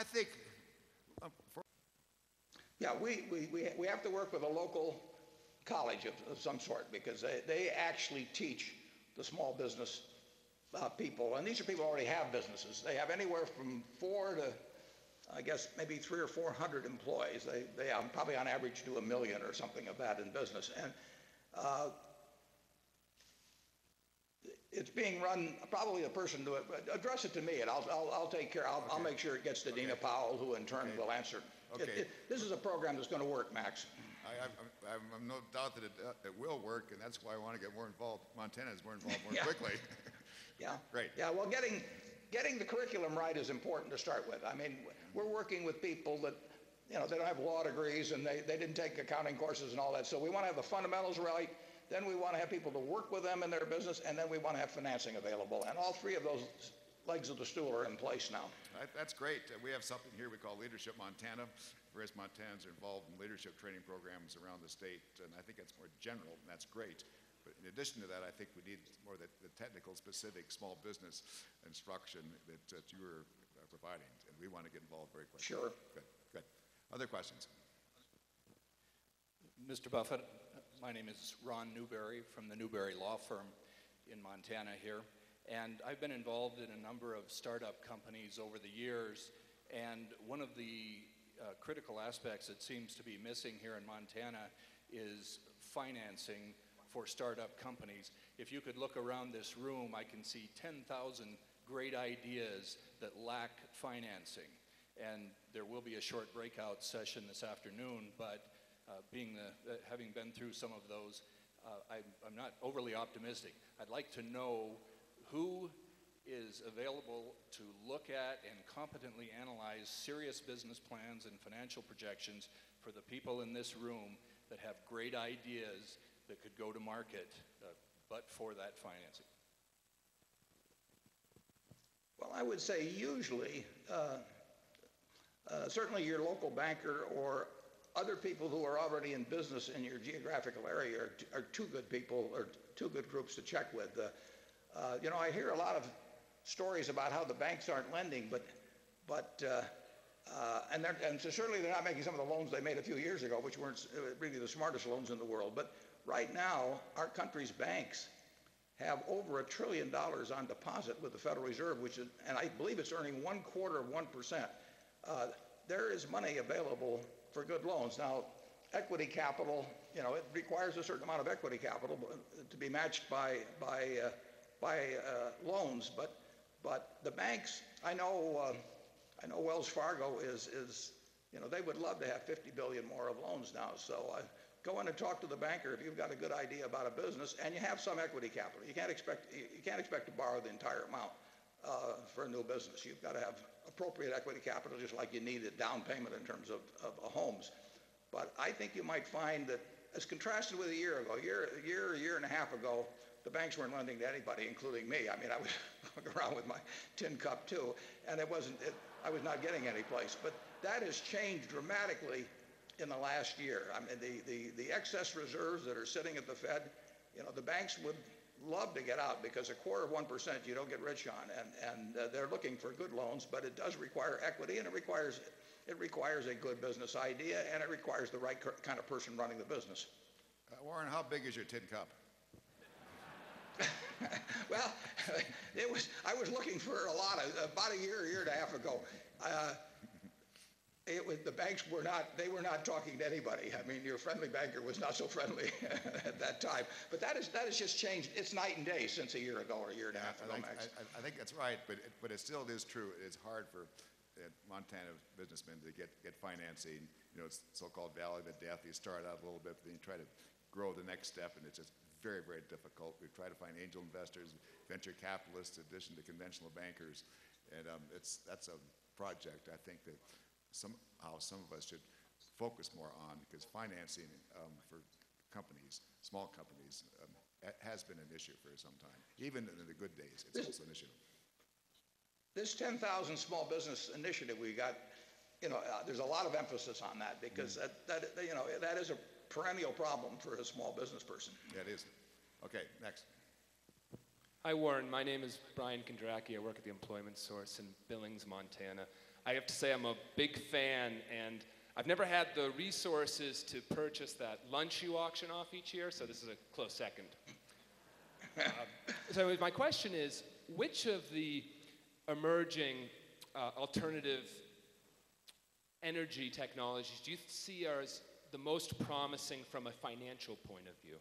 I think Yeah, we have to work with a local college of some sort because they actually teach the small business people, and these are people who already have businesses. They have anywhere from 4 to, I guess, maybe 300 or 400 employees. They probably on average do 1 million or something of that in business. And it's being run, probably a person to address it to me, and I'll take care. I'll make sure it gets to Dina Powell, who in turn will answer. Okay. This is a program that's going to work, Max. I'm no doubt that it will work, and that's why I want to get more involved. Montana is more involved more Yeah. quickly. Yeah. Great. Yeah, well, getting the curriculum right is important to start with. I mean, we're working with people that, they don't have law degrees and they didn't take accounting courses and all that. So we want to have the fundamentals right. Then we want to have people to work with them in their business, and then we want to have financing available. And all three of those legs of the stool are in place now. That's great. We have something here we call Leadership Montana. Various Montanans are involved in leadership training programs around the state, and I think it's more general, and that's great. But in addition to that, I think we need more the technical, specific small business instruction that you are providing, and we want to get involved very quickly. Sure. Good. Other questions? Mr. Buffett, my name is Ron Newberry from the Newberry Law Firm in Montana here, and I've been involved in a number of startup companies over the years, and one of the critical aspects that seems to be missing here in Montana is financing for startup companies. If you could look around this room, I can see 10,000 great ideas that lack financing. And there will be a short breakout session this afternoon, but having been through some of those, I'm not overly optimistic. I'd like to know who is available to look at and competently analyze serious business plans and financial projections for the people in this room that have great ideas that could go to market, but for that financing. Well, I would say usually, certainly your local banker or other people who are already in business in your geographical area are two good people or two good groups to check with. I hear a lot of stories about how the banks aren't lending, and so certainly they're not making some of the loans they made a few years ago, which weren't really the smartest loans in the world. But right now, our country's banks have over $1 trillion on deposit with the Federal Reserve, and I believe it's earning 0.25%. There is money available for good loans. Now, equity capital, it requires a certain amount of equity capital to be matched by loans, but the banks, I know Wells Fargo is they would love to have 50 billion more of loans now. So go in and talk to the banker if you've got a good idea about a business and you have some equity capital. You can't expect to borrow the entire amount for a new business. You've got to have appropriate equity capital, just like you need a down payment in terms of homes. But I think you might find that, as contrasted with a year and a half ago, the banks weren't lending to anybody, including me. I mean, I was going around with my tin cup too, and I was not getting any place. But that has changed dramatically in the last year. I mean, the excess reserves that are sitting at the Fed, the banks would love to get out because 0.25% you don't get rich on, and they're looking for good loans, but it does require equity, and it requires a good business idea, and it requires the right kind of person running the business. Warren, how big is your tin cup? Well, I was looking for about a year and a half ago. The banks were not talking to anybody. I mean, your friendly banker was not so friendly at that time. But that has just changed. It's night and day since a year ago or a year and a half ago, Max. I think that's right, but it still is true. It's hard for Montana businessmen to get financing. It's so-called valley of death. You start out a little bit, then you try to grow the next step, and it's just very, very difficult. We try to find angel investors, venture capitalists, in addition to conventional bankers, and that's a project I think that somehow some of us should focus more on, because financing for companies, small companies, has been an issue for some time. Even in the good days, it's also an issue. This 10,000 small business initiative we got, there's a lot of emphasis on that because that is a perennial problem for a small business person. Yeah, it is. Okay, next. Hi, Warren. My name is Brian Kondracki. I work at the Employment Source in Billings, Montana. I have to say I'm a big fan, and I've never had the resources to purchase that lunch you auction off each year, so this is a close second. So my question is, which of the emerging alternative energy technologies do you see as the most promising from a financial point of view?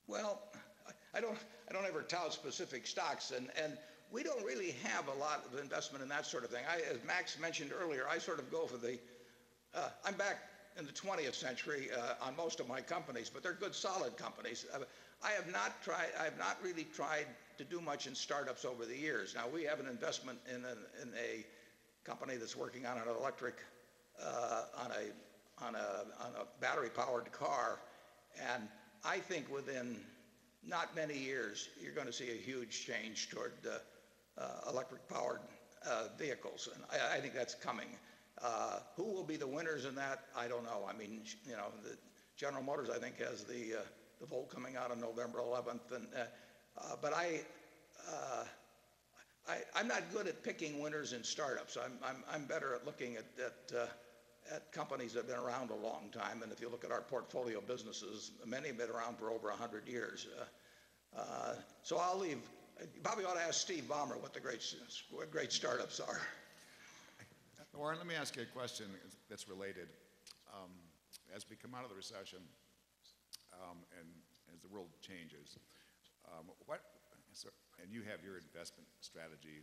Well, I don't ever tout specific stocks, and we don't really have a lot of investment in that sort of thing. As Max mentioned earlier, I sort of go for the, I'm back in the 20th century on most of my companies, but they're good, solid companies. I have not really tried to do much in startups over the years. Now, we have an investment in a company that's working on an electric, on a battery-powered car, and I think within not many years, you're going to see a huge change toward electric-powered vehicles, and I think that's coming. Who will be the winners in that? I don't know. I mean, you know, the General Motors, I think, has the Volt coming out on November 11th, and but I'm not good at picking winners in startups. I'm better at looking at companies that have been around a long time, and if you look at our portfolio businesses, many have been around for over 100 years. So I'll leave. You probably ought to ask Steve Ballmer what great startups are. Warren, let me ask you a question that's related. As we come out of the recession and as the world changes, and you have your investment strategy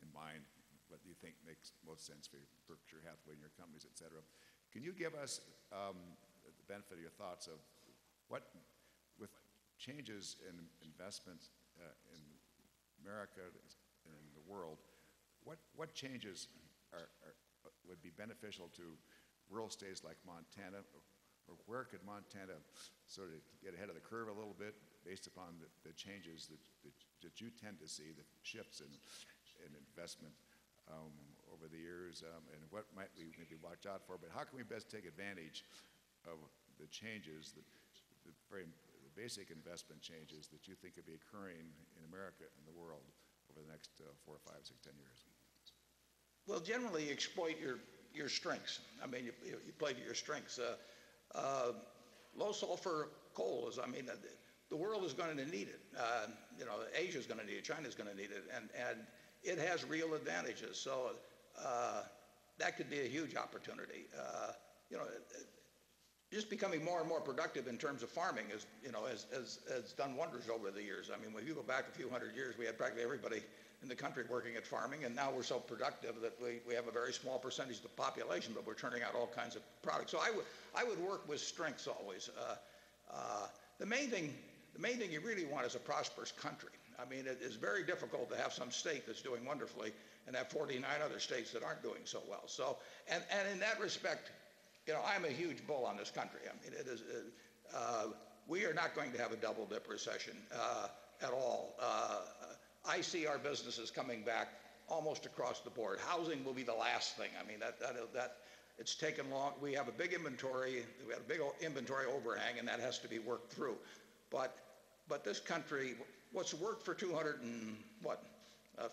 in mind, what do you think makes most sense for Berkshire Hathaway and your companies, et cetera? Can you give us the benefit of your thoughts of what, with changes in investments in America and in the world, what changes would be beneficial to rural states like Montana, or where could Montana sort of get ahead of the curve a little bit based upon the changes that you tend to see, the shifts in investment over the years, and what might we maybe watch out for? But how can we best take advantage of the changes, the basic investment changes that you think could be occurring in America and the world over the next 4, 5, 6, 10 years? Well, generally, you exploit your strengths. I mean, you play to your strengths. Low sulfur coal is, I mean, the world is going to need it. You know, Asia is going to need it. China is going to need it. And it has real advantages. So that could be a huge opportunity. You know, just becoming more and more productive in terms of farming has done wonders over the years. I mean, when you go back a few hundred years, we had practically everybody in the country working at farming, and now we're so productive that we have a very small percentage of the population, but we're turning out all kinds of products. So I would work with strengths always. The main thing you really want is a prosperous country. I mean, it is very difficult to have some state that's doing wonderfully and have 49 other states that aren't doing so well. So, and in that respect, you know, I'm a huge bull on this country. I mean, it is. We are not going to have a double-dip recession at all. I see our businesses coming back almost across the board. Housing will be the last thing. I mean, that it's taken long. We have a big inventory. We have a big inventory overhang, and that has to be worked through. But this country, what's worked for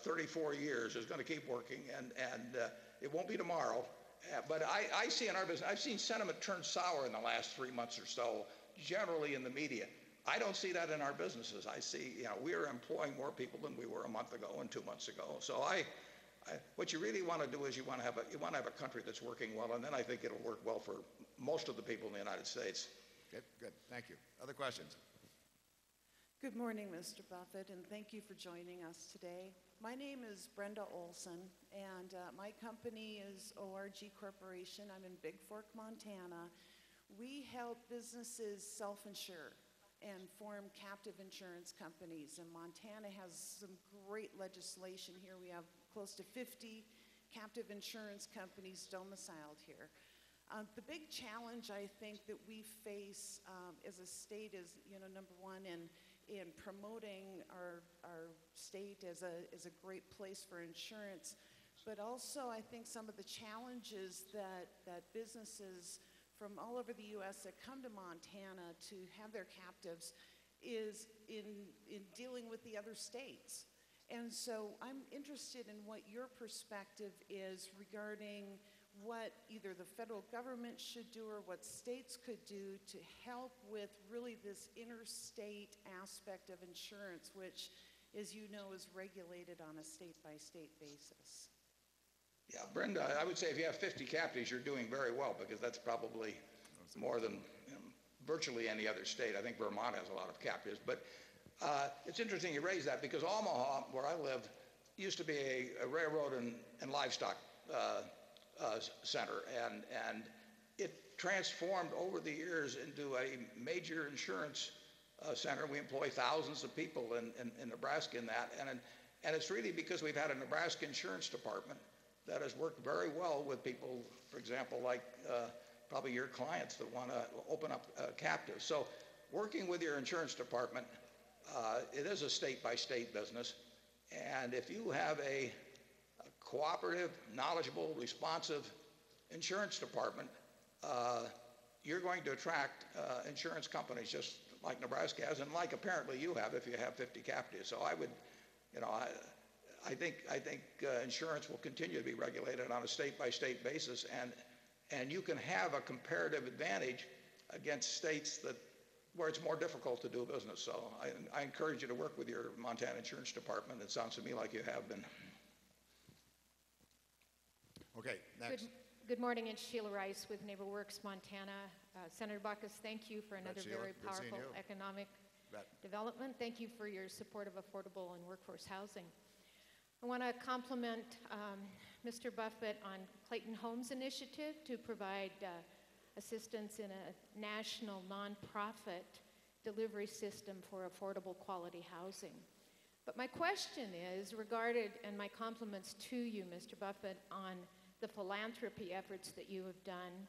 34 years is going to keep working, and it won't be tomorrow. But I see in our business, I've seen sentiment turn sour in the last 3 months or so, generally in the media. I don't see that in our businesses. I see, you know, we are employing more people than we were a month ago and 2 months ago. So what you really want to do is you want to have a country that's working well, and then I think it'll work well for most of the people in the United States. Good. Thank you. Other questions? Good morning, Mr. Buffett, and thank you for joining us today. My name is Brenda Olson, and my company is ORG Corporation. I'm in Big Fork, Montana. We help businesses self-insure and form captive insurance companies, and Montana has some great legislation here. We have close to 50 captive insurance companies domiciled here. The big challenge I think that we face as a state is, you know, number one, in promoting our state as a great place for insurance, but also I think some of the challenges that businesses from all over the U.S. that come to Montana to have their captives is in dealing with the other states. And so I'm interested in what your perspective is regarding what either the federal government should do or what states could do to help with really this interstate aspect of insurance, which, as you know, is regulated on a state-by-state basis. Yeah, Brenda, I would say if you have 50 captives, you're doing very well, because that's probably more than virtually any other state. I think Vermont has a lot of captives. But it's interesting you raise that, because Omaha, where I live, used to be a railroad and livestock center, and it transformed over the years into a major insurance center. We employ thousands of people in Nebraska in that, and it's really because we've had a Nebraska insurance department that has worked very well with people, for example, like probably your clients that want to open up captives. So working with your insurance department, it is a state-by-state business, and if you have a cooperative, knowledgeable, responsive insurance department, you're going to attract insurance companies just like Nebraska has, and like apparently you have if you have 50 captives. So I would, I think insurance will continue to be regulated on a state-by-state basis, and you can have a comparative advantage against states where it's more difficult to do business. So I encourage you to work with your Montana Insurance Department. It sounds to me like you have been. Okay, next. Good morning, it's Sheila Rice with NeighborWorks Montana. Senator Baucus, thank you for another Sheila. very Good seeing powerful you. economic Bet. development. Thank you for your support of affordable and workforce housing. I want to compliment Mr. Buffett on Clayton Homes Initiative to provide assistance in a national nonprofit delivery system for affordable quality housing. But my question is regarded, and my compliments to you, Mr. Buffett, on the philanthropy efforts that you have done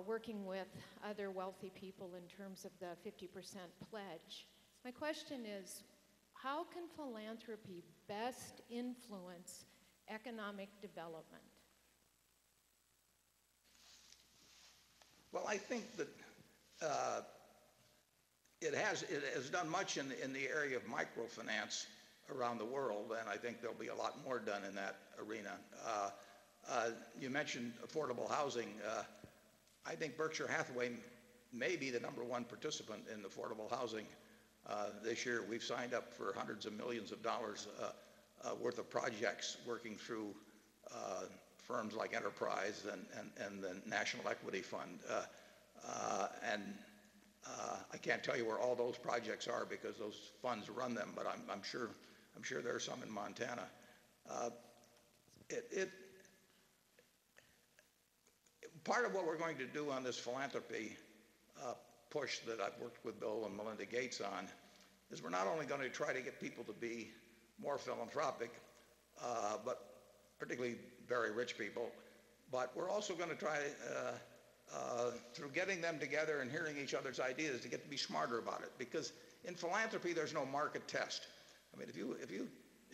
working with other wealthy people in terms of the 50% pledge. My question is, how can philanthropy best influence economic development? Well, I think that it has done much in the area of microfinance around the world, and I think there'll be a lot more done in that arena. You mentioned affordable housing. I think Berkshire Hathaway may be the #1 participant in affordable housing this year. We've signed up for hundreds of millions of dollars worth of projects working through firms like Enterprise and the National Equity Fund. I can't tell you where all those projects are because those funds run them, but I'm sure there are some in Montana. Part of what we're going to do on this philanthropy push that I've worked with Bill and Melinda Gates on is we're not only going to try to get people to be more philanthropic, but particularly very rich people, but we're also going to try through getting them together and hearing each other's ideas to get to be smarter about it. Because in philanthropy, there's no market test. I mean, if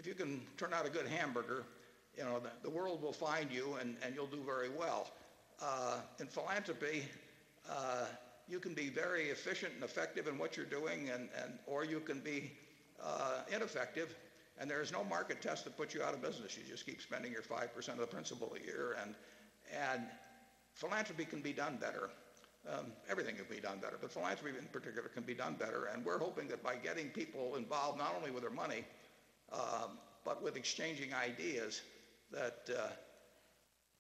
you can turn out a good hamburger, the world will find you and you'll do very well. In philanthropy, you can be very efficient and effective in what you're doing, or you can be ineffective, and there is no market test that puts you out of business. You just keep spending your 5% of the principal a year, and philanthropy can be done better. Everything can be done better, but philanthropy in particular can be done better, and we're hoping that by getting people involved not only with their money, but with exchanging ideas, that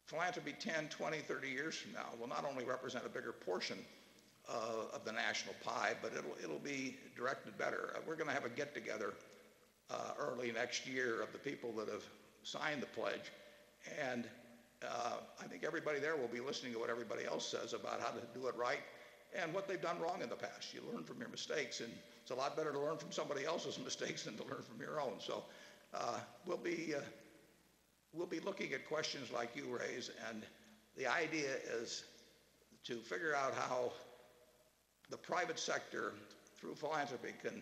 philanthropy 10, 20, 30 years from now will not only represent a bigger portion of the national pie, but it'll be directed better. We're going to have a get-together early next year of the people that have signed the pledge, and I think everybody there will be listening to what everybody else says about how to do it right and what they've done wrong in the past. You learn from your mistakes, and it's a lot better to learn from somebody else's mistakes than to learn from your own. So we'll be looking at questions like you raise, and the idea is to figure out how the private sector, through philanthropy, can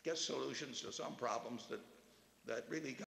get solutions to some problems that really